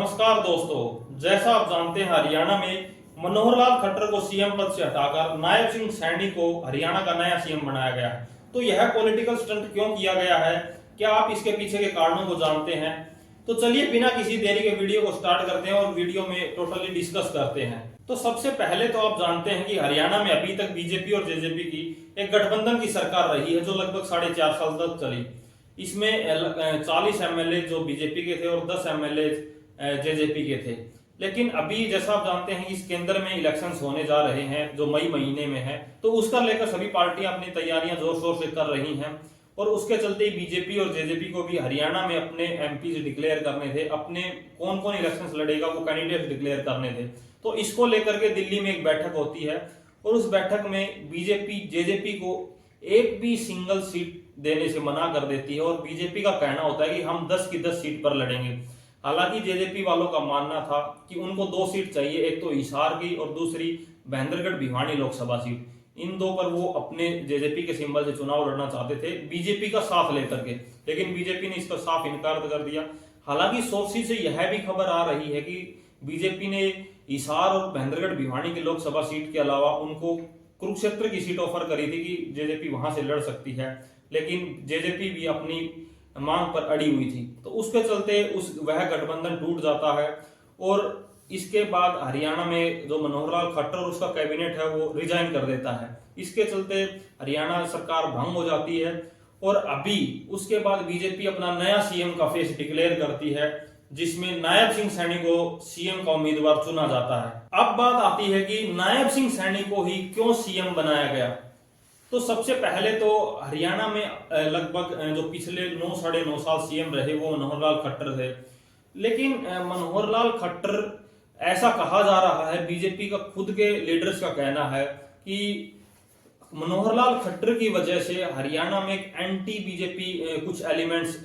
नमस्कार दोस्तों, जैसा आप जानते हैं हरियाणा में मनोहर लाल खट्टर को सीएम पद से हटाकर नायब सिंह सैनी को हरियाणा का नया सीएम बनाया गया है। तो यह पॉलिटिकल स्टंट क्यों किया गया है, क्या आप इसके पीछे के कारणों को जानते हैं? तो चलिए बिना किसी देरी के वीडियो को स्टार्ट करते हैं और वीडियो में टोटली डिस्कस करते हैं। तो सबसे पहले तो आप जानते हैं कि हरियाणा में अभी तक बीजेपी और जेजेपी की एक गठबंधन की सरकार रही है जो लगभग 4.5 साल तक चली। इसमें 40 एमएलए जो बीजेपी के थे और 10 एमएलए जेजेपी के थे। लेकिन अभी जैसा आप जानते हैं इस केंद्र में इलेक्शंस होने जा रहे हैं जो मई महीने में है, तो उसका लेकर सभी पार्टियां अपनी तैयारियां जोर शोर से कर रही हैं। और उसके चलते बीजेपी और जेजेपी को भी हरियाणा में अपने एमपी डिक्लेयर करने थे, अपने कौन कौन इलेक्शंस लड़ेगा वो कैंडिडेट डिक्लेयर करने थे। तो इसको लेकर के दिल्ली में एक बैठक होती है और उस बैठक में बीजेपी जेजेपी को एक भी सिंगल सीट देने से मना कर देती है और बीजेपी का कहना होता है कि हम 10 की 10 सीट पर लड़ेंगे। हालांकि जेजेपी वालों का मानना था कि उनको 2 सीट चाहिए, एक तो हिसार की और दूसरी महेंद्रगढ़ भिवानी लोकसभा सीट। इन दो पर वो अपने जेजेपी के सिंबल से चुनाव लड़ना चाहते थे बीजेपी का साथ लेकर के, लेकिन बीजेपी ने इसका साफ इनकार कर दिया। हालांकि सोर्सेज से यह भी खबर आ रही है कि बीजेपी ने हिसार और महेंद्रगढ़ भिवानी की लोकसभा सीट के अलावा उनको कुरुक्षेत्र की सीट ऑफर करी थी कि जेजेपी वहां से लड़ सकती है, लेकिन जेजेपी भी अपनी मांग पर अड़ी हुई थी। तो उसके चलते वह गठबंधन टूट जाता है और इसके बाद हरियाणा में जो मनोहर लाल खट्टर और उसका कैबिनेट है वो रिजाइन कर देता है। इसके चलते हरियाणा सरकार भंग हो जाती है और अभी उसके बाद बीजेपी अपना नया सीएम का फेस डिक्लेयर करती है जिसमें नायब सिंह सैनी को सीएम का उम्मीदवार चुना जाता है। अब बात आती है कि नायब सिंह सैनी को ही क्यों सीएम बनाया गया। तो सबसे पहले तो हरियाणा में लगभग जो पिछले 9 साल सीएम रहे वो मनोहर लाल खट्टर थे। लेकिन मनोहर लाल खट्टर, ऐसा कहा जा रहा है, बीजेपी का खुद के लीडर्स का कहना है कि मनोहर लाल खट्टर की वजह से हरियाणा में एक एंटी बीजेपी कुछ एलिमेंट्स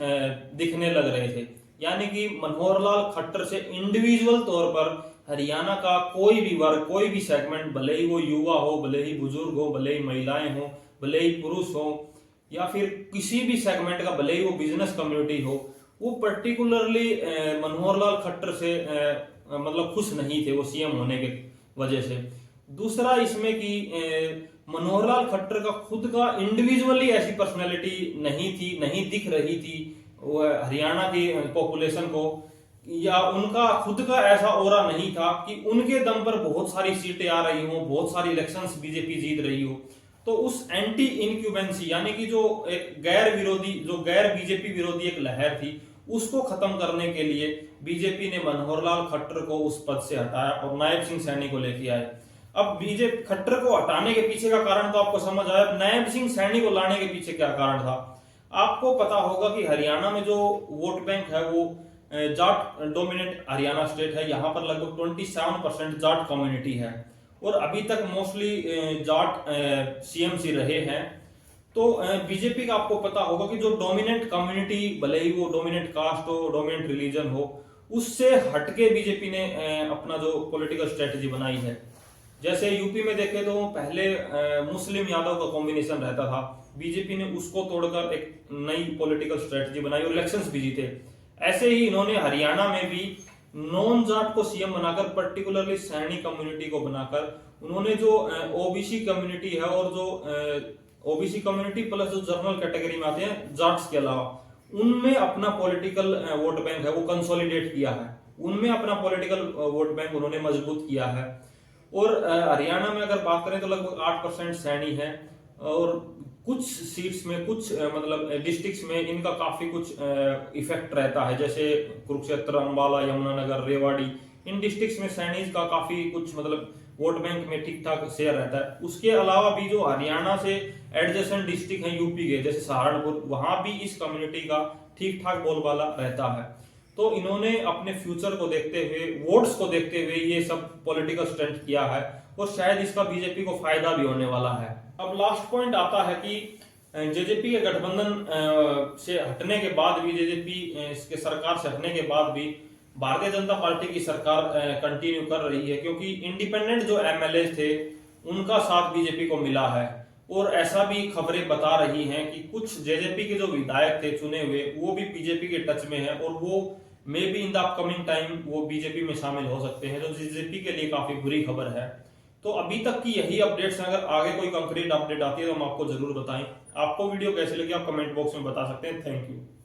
दिखने लग रहे थे। यानी कि मनोहर लाल खट्टर से इंडिविजुअल तौर पर हरियाणा का कोई भी वर्ग, कोई भी सेगमेंट, भले ही वो युवा हो, भले ही बुजुर्ग हो, भले ही महिलाएं हो, भले ही पुरुष हो, या फिर किसी भी सेगमेंट का, भले ही वो बिजनेस कम्युनिटी हो, वो पर्टिकुलरली मनोहर लाल खट्टर से मतलब खुश नहीं थे वो सीएम होने के वजह से। दूसरा इसमें कि मनोहर लाल खट्टर का खुद का इंडिविजुअली ऐसी पर्सनैलिटी नहीं थी, नहीं दिख रही थी हरियाणा की पॉपुलेशन को, या उनका खुद का ऐसा ओरा नहीं था कि उनके दम पर बहुत सारी सीटें आ रही हो, बहुत सारी इलेक्शंस बीजेपी जीत रही हो। तो उस एंटी इनक्यूबेंसी यानी कि जो एक गैर विरोधी, जो गैर बीजेपी विरोधी एक लहर थी, उसको खत्म करने के लिए बीजेपी ने मनोहर लाल खट्टर को उस पद से हटाया और नायब सिंह सैनी को लेके आए। अब बीजेपी खट्टर को हटाने के पीछे का कारण तो आपको समझ आया, नायब सिंह सैनी को लाने के पीछे क्या कारण था। आपको पता होगा कि हरियाणा में जो वोट बैंक है वो जाट डोमिनेट हरियाणा स्टेट है। यहाँ पर लगभग 27% जाट कम्युनिटी है और अभी तक मोस्टली जाट सीएमसी रहे हैं। तो बीजेपी का आपको पता होगा कि जो डोमिनेंट कम्युनिटी, भले ही वो डोमिनेंट कास्ट हो, डोमिनेंट रिलीजन हो, उससे हटके बीजेपी ने अपना जो पॉलिटिकल स्ट्रेटजी बनाई है। जैसे यूपी में देखे तो पहले मुस्लिम यादव का कॉम्बिनेशन रहता था, बीजेपी ने उसको तोड़कर एक नई पॉलिटिकल स्ट्रेटजी बनाई और इलेक्शंस भी जीते। ऐसे ही इन्होंने हरियाणा में भी नॉन जाट को सीएम बनाकर, पर्टिकुलरली सैनी कम्युनिटी को बनाकर, उन्होंने जो ओबीसी कम्युनिटी है और जो ओबीसी कम्युनिटी प्लस जो जनरल कैटेगरी में आते हैं जाट्स के अलावा, उनमें अपना पॉलिटिकल वोट बैंक है वो कंसोलिडेट किया है, उनमें अपना पॉलिटिकल वोट बैंक उन्होंने मजबूत किया है। और हरियाणा में अगर बात करें तो लगभग 8% सैनी है और कुछ सीट्स में, कुछ मतलब डिस्ट्रिक्ट्स में इनका काफी कुछ इफेक्ट रहता है, जैसे कुरुक्षेत्र, अंबाला, यमुनानगर, रेवाड़ी, इन डिस्ट्रिक्ट्स में सैनीज का काफी कुछ मतलब वोट बैंक में ठीक ठाक शेयर रहता है। उसके अलावा भी जो हरियाणा से एडजेसेंट डिस्ट्रिक्ट है यूपी के, जैसे सहारनपुर, वहां भी इस कम्युनिटी का ठीक ठाक बोलबाला रहता है। तो इन्होंने अपने फ्यूचर को देखते हुए, वोट्स को देखते हुए ये सब पॉलिटिकल स्टंट किया है और शायद इसका बीजेपी को फायदा भी होने वाला है। अब लास्ट पॉइंट आता है कि जेजेपी के गठबंधन से हटने के बाद भी, जेजेपी इसके सरकार से हटने के बाद भी भारतीय जनता पार्टी की सरकार कंटिन्यू कर रही है, क्योंकि इंडिपेंडेंट जो एमएलए थे उनका साथ बीजेपी को मिला है। और ऐसा भी खबरें बता रही हैं कि कुछ जेजेपी के जो विधायक थे चुने हुए, वो भी बीजेपी के टच में है और वो may be in the upcoming time वो बीजेपी में शामिल हो सकते हैं, जो बीजेपी के लिए काफी बुरी खबर है। तो अभी तक की यही अपडेट्स हैं। अगर आगे कोई कंक्रीट अपडेट आती है तो हम आपको जरूर बताएं। आपको वीडियो कैसे लगी आप कमेंट बॉक्स में बता सकते हैं। Thank you.